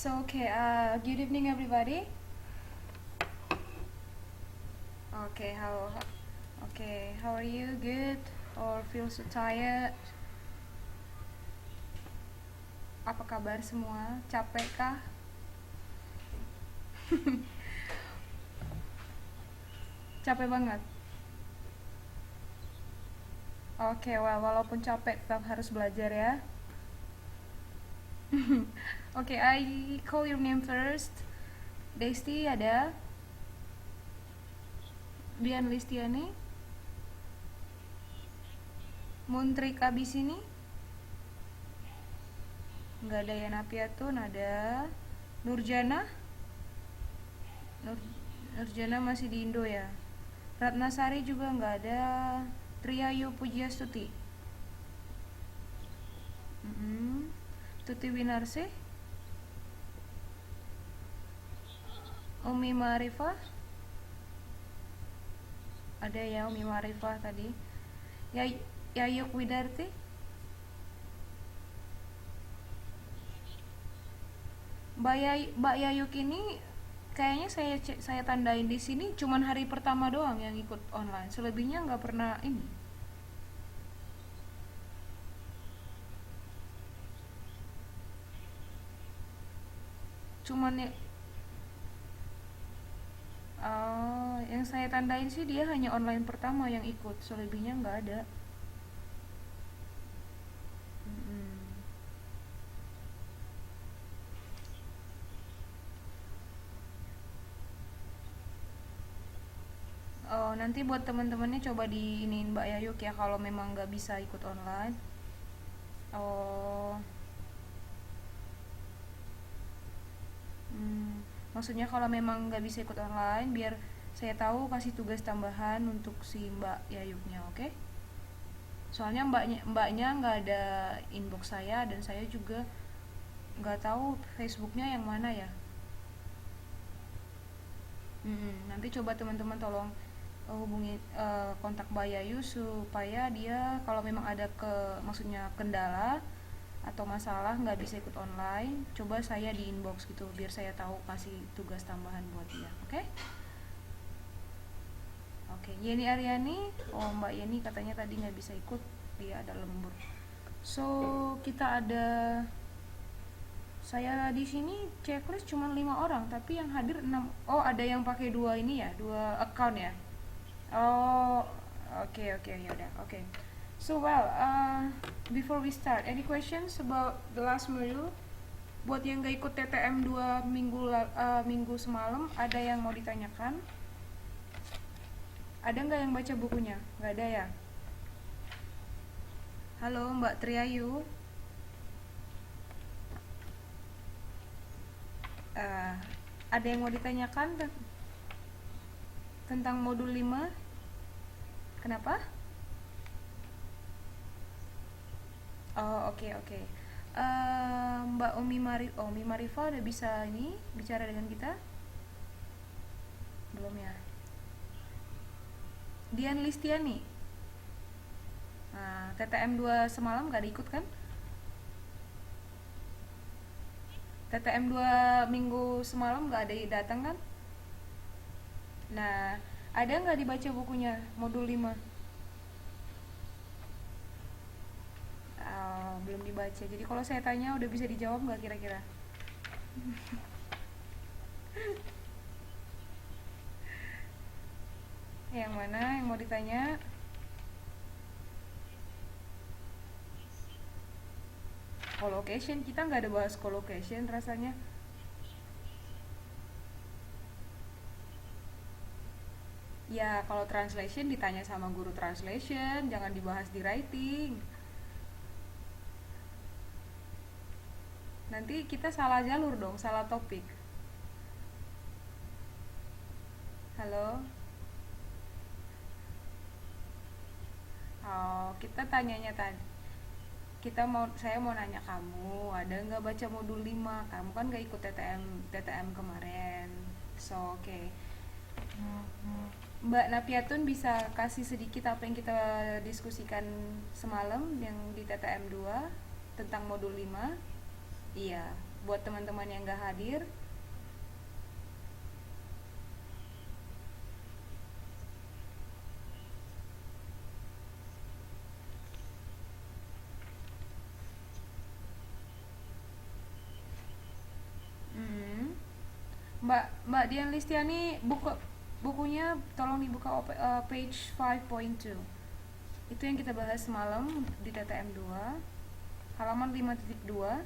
Good evening, everybody. Okay, how are you? Good or feel so tired? Apa kabar semua? Capek kah? Capek banget. Walaupun capek tetap harus belajar ya. I call your name first. Desti ada, Dian Listiani, Muntrik abis ini, nggak ada. Yana Piatun ada, Nurjana, Nur, Nurjana masih di Indo ya. Ratnasari juga nggak ada. Triayu Pujiastuti, Tuti Winarsi, Umi Marifah, ada ya Umi Marifah tadi. Yayuk Widarti, Mbak Yayuk ini kayaknya saya tandain di sini cuman hari pertama doang yang ikut online. Selebihnya nggak pernah ini. Cuman ya, yang saya tandain sih dia hanya online pertama yang ikut. Selebihnya nggak ada. Mm-mm. Oh, nanti buat teman-temannya coba diinin Mbak Yayuk ya kalau memang nggak bisa ikut online. Oh, hmm, maksudnya kalau memang nggak bisa ikut online, biar saya tahu kasih tugas tambahan untuk si Mbak Yayuknya, oke? Soalnya mbaknya nggak ada inbox saya dan saya juga nggak tahu Facebooknya yang mana ya. Nanti coba teman-teman tolong hubungi kontak Mbak Yayu supaya dia kalau memang ada maksudnya kendala atau masalah nggak bisa ikut online, coba saya di inbox gitu biar saya tahu kasih tugas tambahan buat dia, oke? Oke, Yeni Aryani, oh Mbak Yeni katanya tadi nggak bisa ikut, dia ada lembur. So kita ada, saya di sini checklist cuma 5 orang, tapi yang hadir 6. Oh, ada yang pakai dua ini ya, dua account ya. Oh, oke, ya udah, oke. Before we start, any questions about the last module? Buat yang gak ikut TTM 2 minggu semalam, ada yang mau ditanyakan? Ada nggak yang baca bukunya? Nggak ada ya? Halo Mbak Triayu. Eh, ada yang mau ditanyakan tentang modul 5? Kenapa? Oh, oke. Mbak Umi Marifa udah bisa ini bicara dengan kita? Belum ya? Dian Listiani. Nah, TTM 2 semalam gak diikut kan? TTM 2 minggu semalam gak ada datang kan? Nah, ada nggak dibaca bukunya modul 5? Belum dibaca. Jadi kalau saya tanya udah bisa dijawab nggak kira-kira? Yang mana yang mau ditanya? Collocation, kita nggak ada bahas collocation rasanya. Ya kalau translation ditanya sama guru translation, jangan dibahas di writing. Nanti kita salah jalur dong, salah topik. Halo. Oh, kita tanyanya tadi. Saya mau nanya kamu, ada nggak baca modul 5? Kamu kan nggak ikut TTM kemarin. So, oke. Mbak Napiatun bisa kasih sedikit apa yang kita diskusikan semalam yang di TTM 2 tentang modul 5? Iya, buat teman-teman yang nggak hadir. Mm. Mbak Dian Listiani, bukunya tolong dibuka page 5.2. Itu yang kita bahas semalam di TTM 2, halaman 5.2.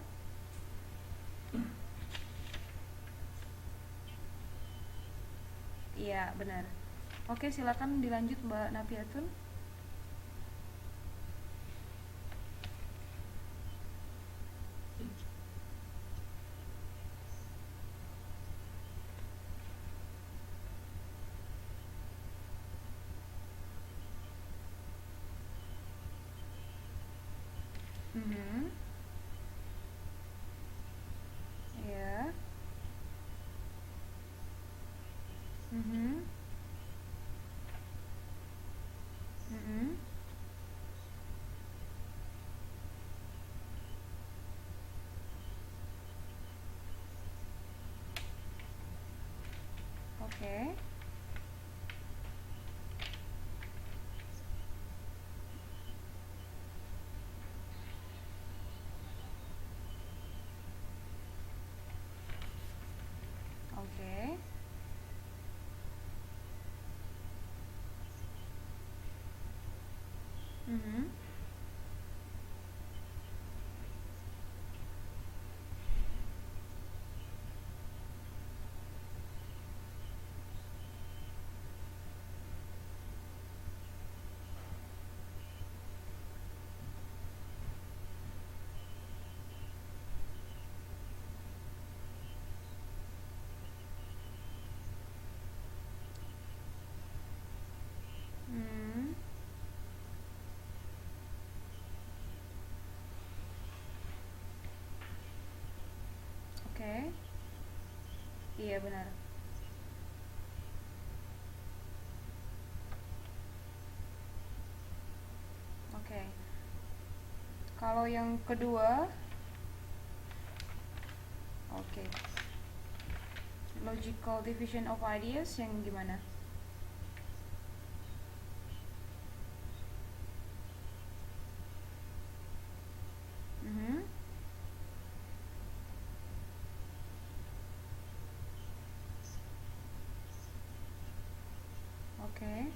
Iya, benar. Oke, silakan dilanjut Mbak Nafiatun. Mhm. Ya. Mhm. Mhm. Oke. Oke. Mhm. Mhm. Oke. Iya, benar. Oke. Kalau yang kedua, oke. Logical division of ideas yang gimana? Mhm. Oke.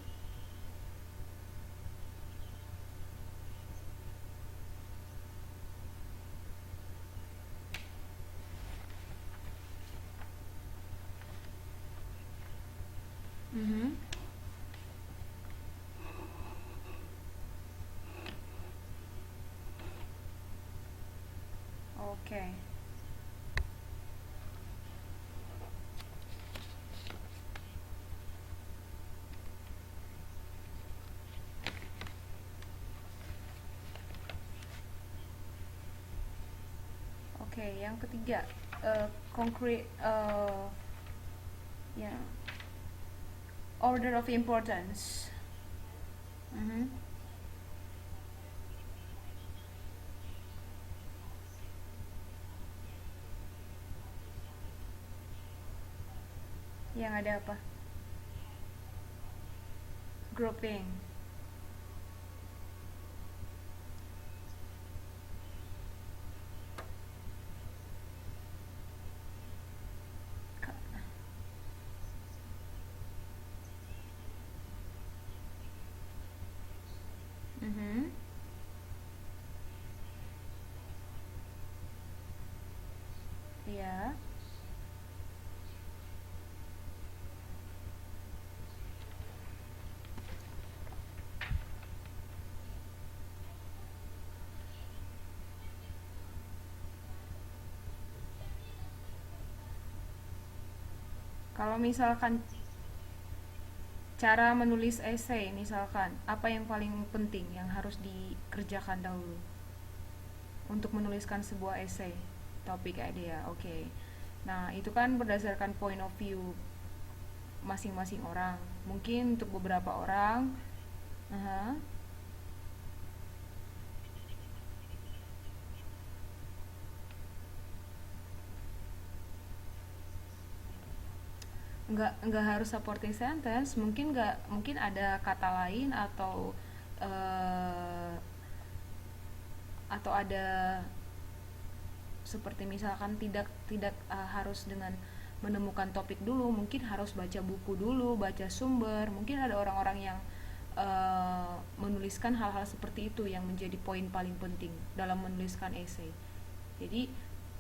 Mhm. Oke. Oke, yang ketiga, concrete, ya, order of importance. Mhm. Yang ada apa? Grouping. Ka- Mhm. Iya. Kalau misalkan cara menulis esai, misalkan apa yang paling penting yang harus dikerjakan dahulu untuk menuliskan sebuah esai, topik idea. Oke. Nah, itu kan berdasarkan point of view masing-masing orang. Mungkin untuk beberapa orang, aha, nggak harus supporting sentence, mungkin ada kata lain eh, atau ada seperti misalkan tidak tidak harus dengan menemukan topik dulu, mungkin harus baca buku dulu, baca sumber. Mungkin ada orang-orang yang menuliskan hal-hal seperti itu yang menjadi poin paling penting dalam menuliskan esai. Jadi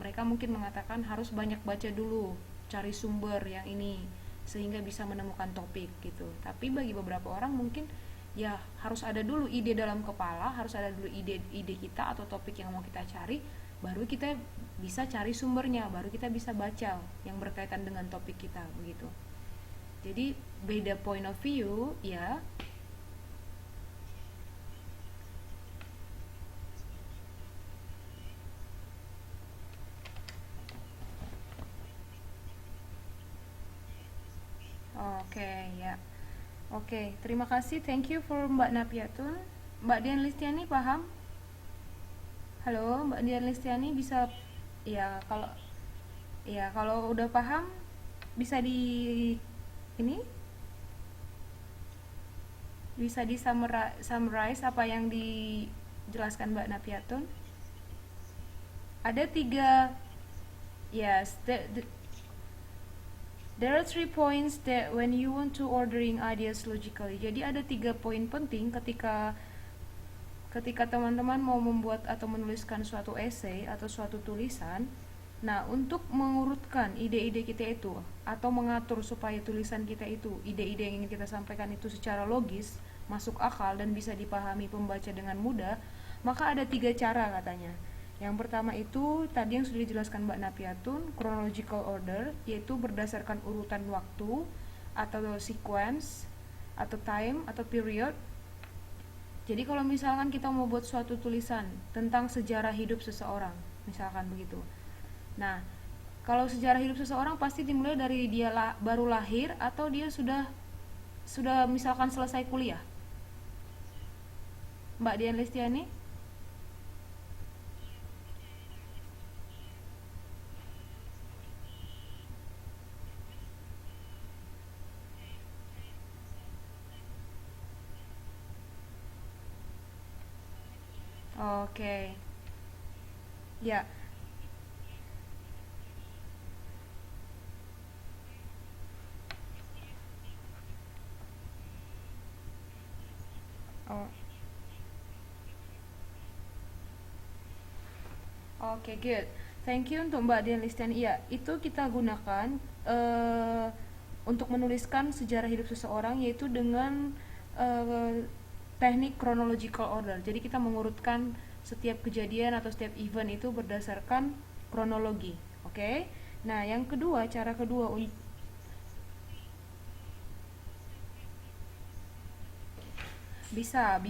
mereka mungkin mengatakan harus banyak baca dulu, cari sumber yang ini sehingga bisa menemukan topik gitu. Tapi bagi beberapa orang mungkin ya harus ada dulu ide dalam kepala, harus ada dulu ide kita atau topik yang mau kita cari, baru kita bisa cari sumbernya, baru kita bisa baca yang berkaitan dengan topik kita begitu. Jadi beda point of view ya. Oke, ya. Oke, terima kasih. Thank you for Mbak Napiatun. Mbak Dian Listiani paham? Halo, Mbak Dian Listiani bisa ya kalau udah paham bisa ini bisa di summarize apa yang dijelaskan Mbak Napiatun. Ada tiga. Yes, there are 3 points that when you want to ordering ideas logically. Jadi ada 3 poin penting ketika teman-teman mau membuat atau menuliskan suatu esai atau suatu tulisan. Nah, untuk mengurutkan ide-ide kita itu atau mengatur supaya tulisan kita itu, ide-ide yang ingin kita sampaikan itu secara logis, masuk akal dan bisa dipahami pembaca dengan mudah, maka ada 3 cara katanya. Yang pertama itu tadi yang sudah dijelaskan Mbak Napiatun, chronological order, yaitu berdasarkan urutan waktu atau sequence atau time atau period. Jadi kalau misalkan kita mau buat suatu tulisan tentang sejarah hidup seseorang, misalkan begitu. Nah, kalau sejarah hidup seseorang pasti dimulai dari dia baru lahir atau dia sudah misalkan selesai kuliah. Mbak Dian Listiani? Oke. Ya. Oh. Oke, good. Thank you untuk Mbak Dian Listian. Iya, itu kita gunakan untuk menuliskan sejarah hidup seseorang, yaitu dengan eh, teknik chronological order. Jadi kita mengurutkan setiap kejadian atau setiap event itu berdasarkan kronologi. Oke. Nah, yang kedua, cara kedua bisa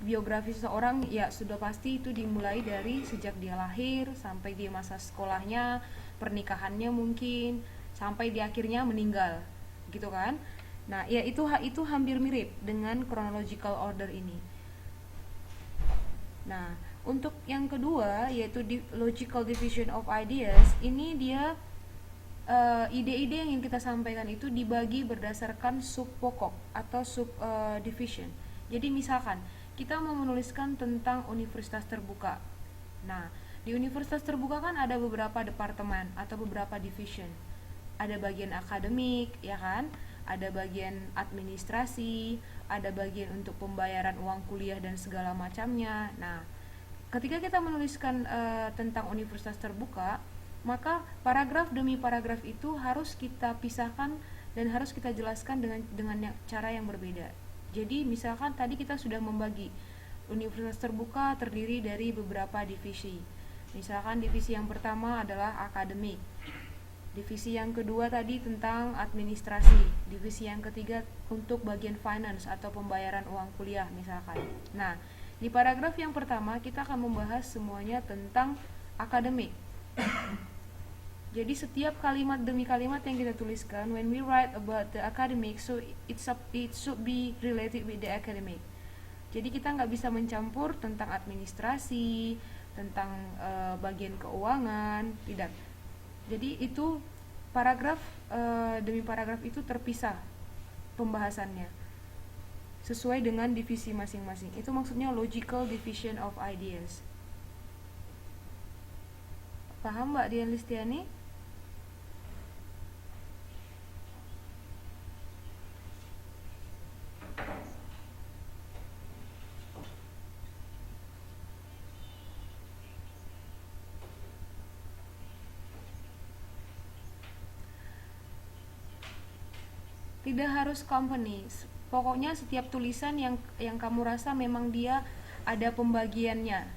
biografi seseorang ya sudah pasti itu dimulai dari sejak dia lahir sampai dia masa sekolahnya, pernikahannya mungkin sampai di akhirnya meninggal, gitu kan? Nah, ya itu hampir mirip dengan chronological order ini. Nah, untuk yang kedua yaitu logical division of ideas, ini dia ide-ide yang ingin kita sampaikan itu dibagi berdasarkan sub pokok atau sub division. Jadi misalkan kita mau menuliskan tentang universitas terbuka. Nah, di universitas terbuka kan ada beberapa departemen atau beberapa division. Ada bagian akademik, ya kan? Ada bagian administrasi, ada bagian untuk pembayaran uang kuliah dan segala macamnya. Nah, ketika kita menuliskan tentang universitas terbuka, maka paragraf demi paragraf itu harus kita pisahkan dan harus kita jelaskan dengan cara yang berbeda. Jadi misalkan tadi kita sudah membagi universitas terbuka terdiri dari beberapa divisi. Misalkan divisi yang pertama adalah akademik, divisi yang kedua tadi tentang administrasi, divisi yang ketiga untuk bagian finance atau pembayaran uang kuliah misalkan. Nah, di paragraf yang pertama kita akan membahas semuanya tentang akademik. Jadi setiap kalimat demi kalimat yang kita tuliskan, when we write about the academic, so it should be related with the academic. Jadi kita nggak bisa mencampur tentang administrasi, tentang bagian keuangan, tidak. Jadi itu paragraf demi paragraf itu terpisah pembahasannya sesuai dengan divisi masing-masing. Itu maksudnya logical division of ideas. Paham Mbak Dian Listiani? Tidak harus company. Pokoknya setiap tulisan yang kamu rasa memang dia ada pembagiannya.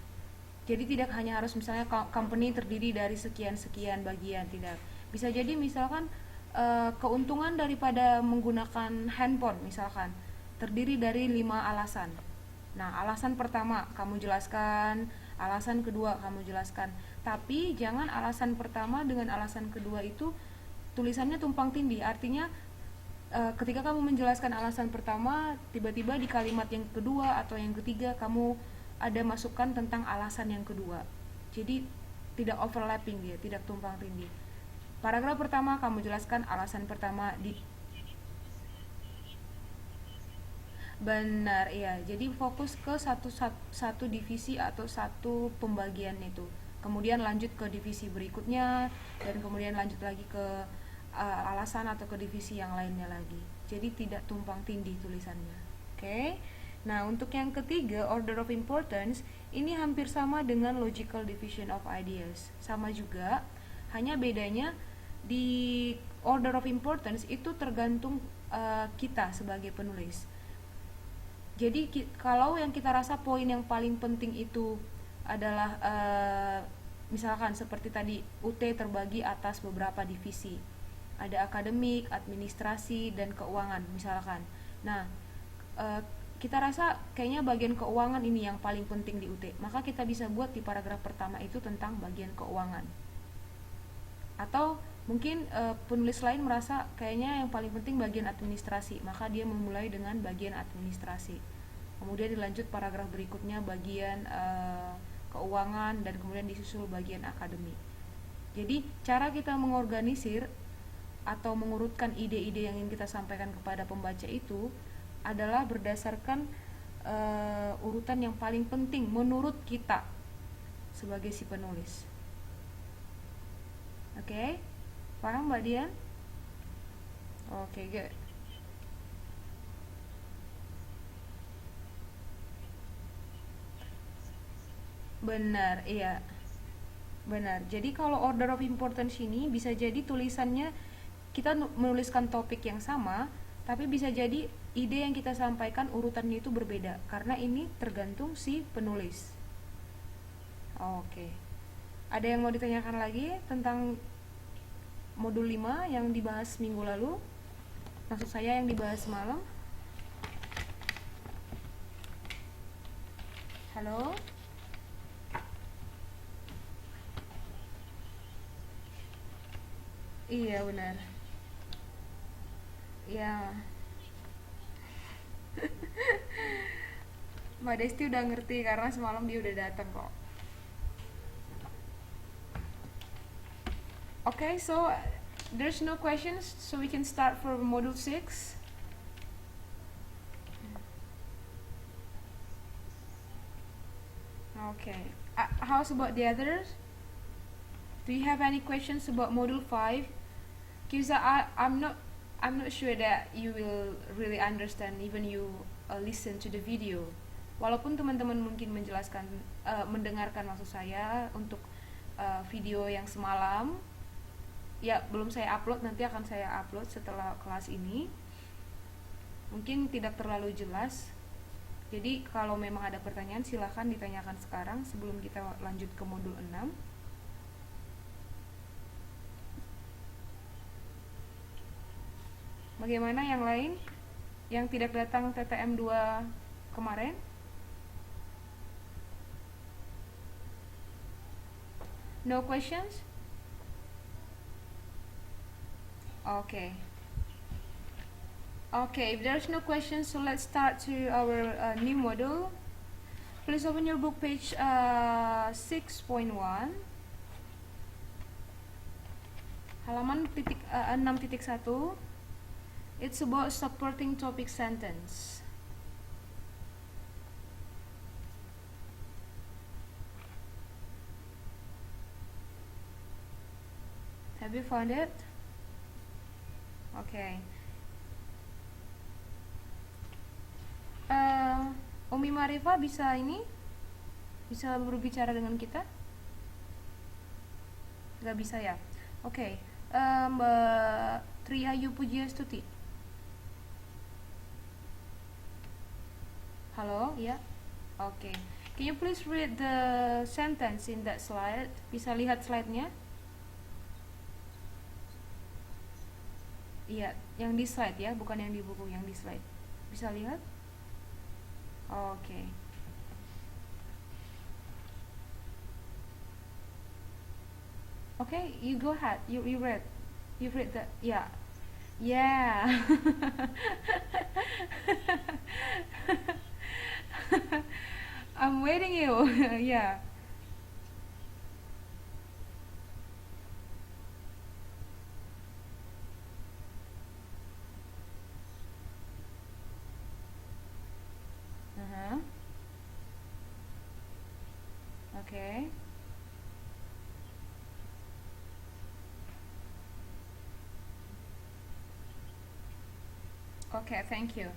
Jadi tidak hanya harus misalnya company terdiri dari sekian-sekian bagian, tidak. Bisa jadi misalkan keuntungan daripada menggunakan handphone misalkan terdiri dari 5 alasan. Nah, alasan pertama kamu jelaskan, alasan kedua kamu jelaskan. Tapi jangan alasan pertama dengan alasan kedua itu tulisannya tumpang tindih. Artinya ketika kamu menjelaskan alasan pertama, tiba-tiba di kalimat yang kedua atau yang ketiga kamu ada masukan tentang alasan yang kedua. Jadi tidak overlapping dia, tidak tumpang tindih. Paragraf pertama kamu jelaskan alasan pertama di benar, iya. Jadi fokus ke satu divisi atau satu pembagian itu. Kemudian lanjut ke divisi berikutnya dan kemudian lanjut lagi ke alasan atau ke divisi yang lainnya lagi. Jadi tidak tumpang tindih tulisannya. Oke. Nah, untuk yang ketiga, order of importance, ini hampir sama dengan logical division of ideas. Sama juga, hanya bedanya di order of importance itu tergantung kita sebagai penulis. Jadi kalau yang kita rasa poin yang paling penting itu adalah misalkan seperti tadi UT terbagi atas beberapa divisi. Ada akademik, administrasi, dan keuangan misalkan. Nah, kita rasa kayaknya bagian keuangan ini yang paling penting di UT. Maka kita bisa buat di paragraf pertama itu tentang bagian keuangan. Atau mungkin penulis lain merasa kayaknya yang paling penting bagian administrasi. Maka dia memulai dengan bagian administrasi. Kemudian dilanjut paragraf berikutnya bagian keuangan dan kemudian disusul bagian akademik. Jadi cara kita mengorganisir atau mengurutkan ide-ide yang ingin kita sampaikan kepada pembaca itu adalah berdasarkan urutan yang paling penting menurut kita sebagai si penulis. Oke? Paham Mbak Dian? Oke, good. Benar, iya. Benar. Jadi kalau order of importance ini bisa jadi tulisannya kita menuliskan topik yang sama, tapi bisa jadi ide yang kita sampaikan urutannya itu berbeda karena ini tergantung si penulis. Oke. Ada yang mau ditanyakan lagi tentang modul 5 yang dibahas minggu lalu? Maksud saya yang dibahas semalam. Halo? Iya, benar. Ya, Mbak Desti udah ngerti karena semalam dia udah datang kok. Okay, so there's no questions, so we can start for module 6. Okay. How's about the others? Do you have any questions about module 5? Because I'm not sure that you will really understand even you listen to the video. Walaupun teman-teman mungkin mendengarkan maksud saya untuk video yang semalam, ya belum saya upload, nanti akan saya upload setelah kelas ini. Mungkin tidak terlalu jelas. Jadi kalau memang ada pertanyaan silahkan ditanyakan sekarang sebelum kita lanjut ke modul 6. Bagaimana yang lain yang tidak datang TTM 2 kemarin? No questions? Okay. Okay, if there's no questions, so let's start to our new module. Please open your book page 6.1. Halaman 6.1. It's about supporting topic sentence. Have you found it? Okay. Umi Marifa bisa berbicara dengan kita? Gak bisa ya? Oke. Mbak Triayu Pujiastuti. Halo, ya? Oke. Can you please read the sentence in that slide? Bisa lihat slide-nya? Iya, yang di slide ya, bukan yang di buku, yang di slide. Bisa lihat? Oke. Okay, you go ahead. You read. You read that. Yeah. Yeah. I'm waiting you. Yeah. Uh-huh. Okay. Okay, thank you.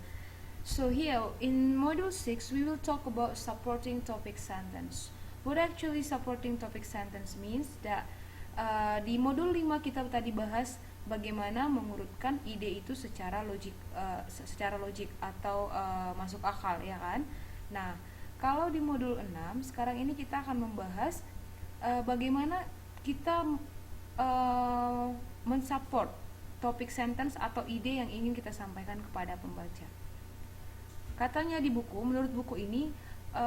So here in module 6 we will talk about supporting topic sentence. What actually supporting topic sentence means that di modul 5 kita tadi bahas bagaimana mengurutkan ide itu secara logik atau masuk akal, ya kan? Nah, kalau di modul 6 sekarang ini kita akan membahas bagaimana kita mensupport topik sentence atau ide yang ingin kita sampaikan kepada pembaca. Katanya di buku, menurut buku ini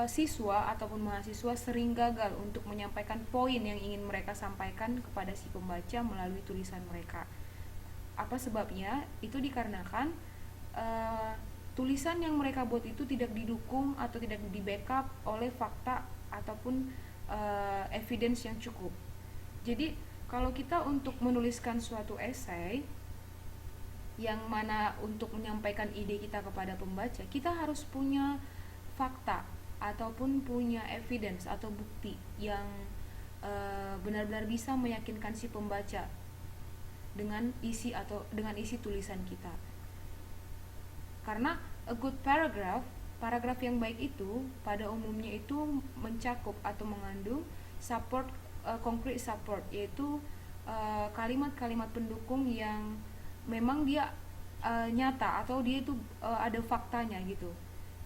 siswa ataupun mahasiswa sering gagal untuk menyampaikan poin yang ingin mereka sampaikan kepada si pembaca melalui tulisan mereka. Apa sebabnya? Itu dikarenakan tulisan yang mereka buat itu tidak didukung atau tidak di backup oleh fakta ataupun evidence yang cukup. Jadi kalau kita untuk menuliskan suatu esai yang mana untuk menyampaikan ide kita kepada pembaca, kita harus punya fakta ataupun punya evidence atau bukti yang benar-benar bisa meyakinkan si pembaca dengan isi tulisan kita. Karena a good paragraph yang baik itu pada umumnya itu mencakup atau mengandung concrete support, yaitu kalimat-kalimat pendukung yang memang dia nyata atau dia itu ada faktanya gitu.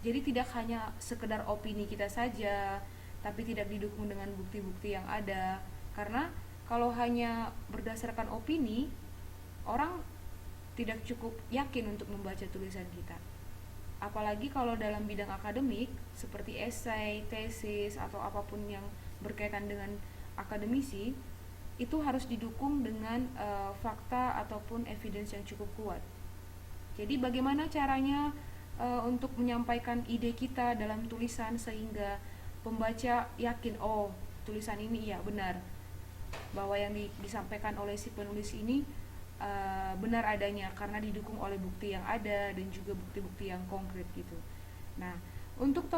Jadi tidak hanya sekedar opini kita saja, tapi tidak didukung dengan bukti-bukti yang ada. Karena kalau hanya berdasarkan opini, orang tidak cukup yakin untuk membaca tulisan kita. Apalagi kalau dalam bidang akademik seperti esai, tesis atau apapun yang berkaitan dengan akademisi, itu harus didukung dengan fakta ataupun evidence yang cukup kuat. Jadi bagaimana caranya untuk menyampaikan ide kita dalam tulisan sehingga pembaca yakin, oh tulisan ini iya benar, bahwa yang disampaikan oleh si penulis ini benar adanya karena didukung oleh bukti yang ada dan juga bukti-bukti yang konkret gitu. Nah, untuk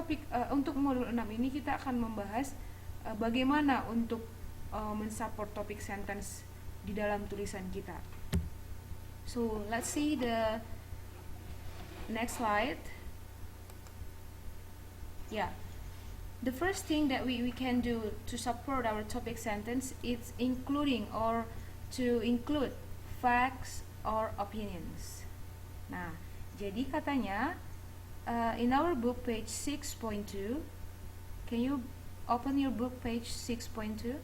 modul 6 ini kita akan membahas bagaimana untuk mensupport topik sentence di dalam tulisan kita. So let's see the next slide. Yeah, the first thing that we can do to support our topic sentence is include facts or opinions. Nah, jadi katanya in our book page 6.2, can you open your book page 6.2?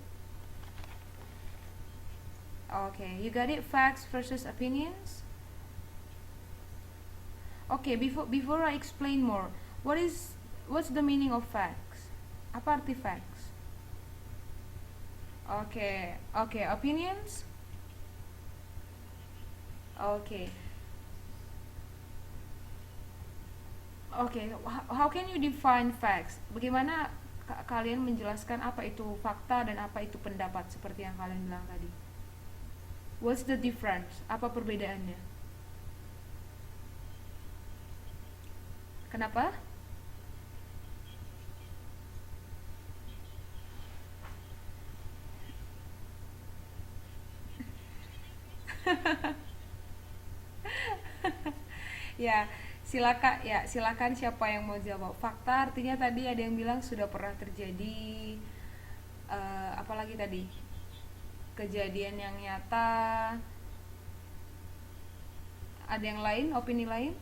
Okay, you got it? Facts versus opinions. Okay, before I explain more, what's the meaning of facts? Apa arti facts? Okay, opinions. Okay, how can you define facts? Bagaimana kalian menjelaskan apa itu fakta dan apa itu pendapat seperti yang kalian bilang tadi? What's the difference? Apa perbedaannya? Kenapa? Ya, silakan siapa yang mau jawab. Fakta artinya tadi ada yang bilang sudah pernah terjadi, apalagi tadi? Kejadian yang nyata. Ada yang lain, opini lain?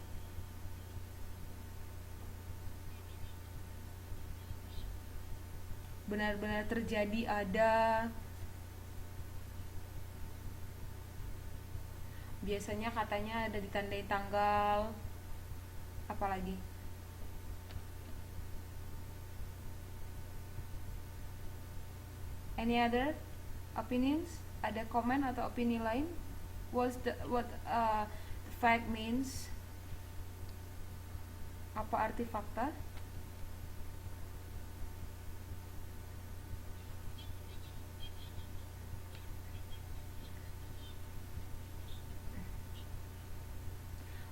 Benar-benar terjadi ada. Biasanya katanya ada ditandai tanggal, apalagi. Any other opinions? Ada komen atau opini lain? What fact means? Apa arti fakta?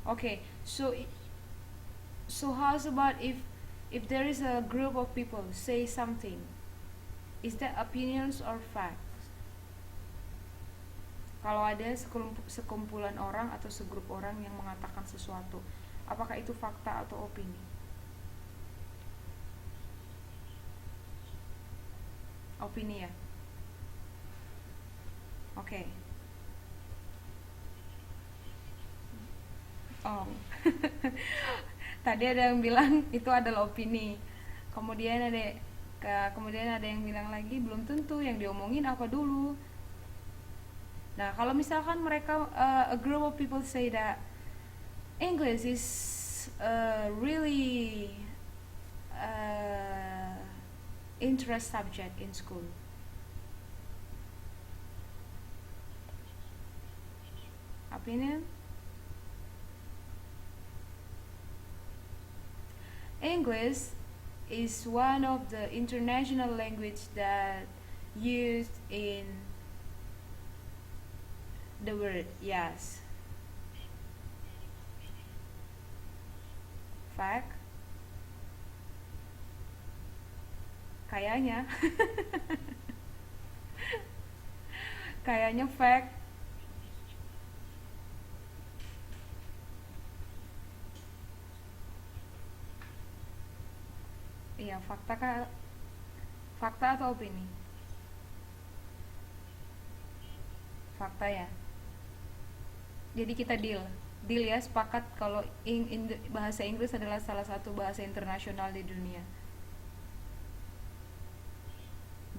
Okay, so how's about if there is a group of people say something, is that opinions or facts? Kalau ada sekumpulan orang atau segrup orang yang mengatakan sesuatu, apakah itu fakta atau opini? Opini ya. Oke. Oh. Tadi ada yang bilang itu adalah opini. Kemudian ada yang bilang lagi belum tentu yang diomongin apa dulu. Nah, kalau misalkan mereka a group of people say that English is really interest subject in school. Opinion? English is one of the international language that used in the world. Yes. Fact? Kayaknya. Kayaknya fact. Iya, fakta atau opini? Fakta ya. Jadi kita deal ya, sepakat kalau bahasa Inggris adalah salah satu bahasa internasional di dunia.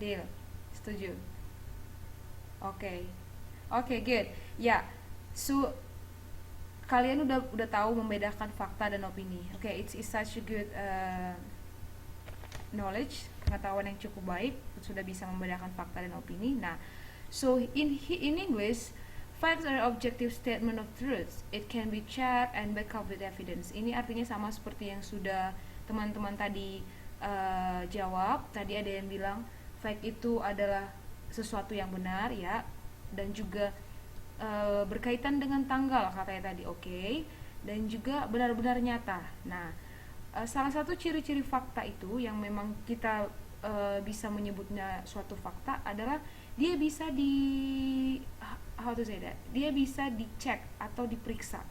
Deal, setuju. Oke, okay. Oke, okay, good. Ya, so kalian udah tahu membedakan fakta dan opini. Oke, okay, it's such a good knowledge, pengetahuan yang cukup baik, sudah bisa membedakan fakta dan opini. Nah, so in English, facts are objective statement of truth. It can be checked and back up with evidence. Ini artinya sama seperti yang sudah teman-teman tadi jawab. Tadi ada yang bilang fact itu adalah sesuatu yang benar ya, dan juga berkaitan dengan tanggal katanya tadi, oke. Dan juga benar-benar nyata. Nah, salah satu ciri-ciri fakta itu yang memang kita bisa menyebutnya suatu fakta adalah dia bisa dia bisa dicek atau diperiksa.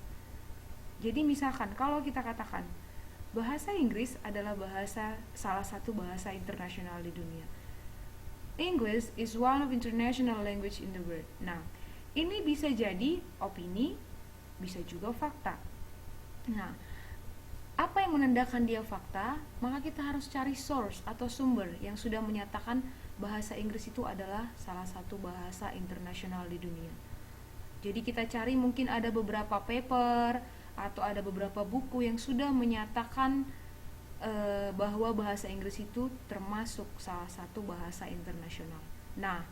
Jadi misalkan kalau kita katakan bahasa Inggris adalah salah satu bahasa internasional di dunia. English is one of international language in the world. Nah, ini bisa jadi opini, bisa juga fakta. Nah, apa yang menandakan dia fakta? Maka kita harus cari source atau sumber yang sudah menyatakan bahasa Inggris itu adalah salah satu bahasa internasional di dunia. Jadi kita cari, mungkin ada beberapa paper atau ada beberapa buku yang sudah menyatakan bahwa bahasa Inggris itu termasuk salah satu bahasa internasional. Nah,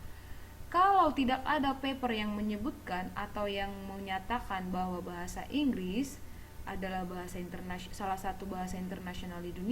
kalau tidak ada paper yang menyebutkan atau yang menyatakan bahwa bahasa Inggris adalah salah satu bahasa internasional di dunia,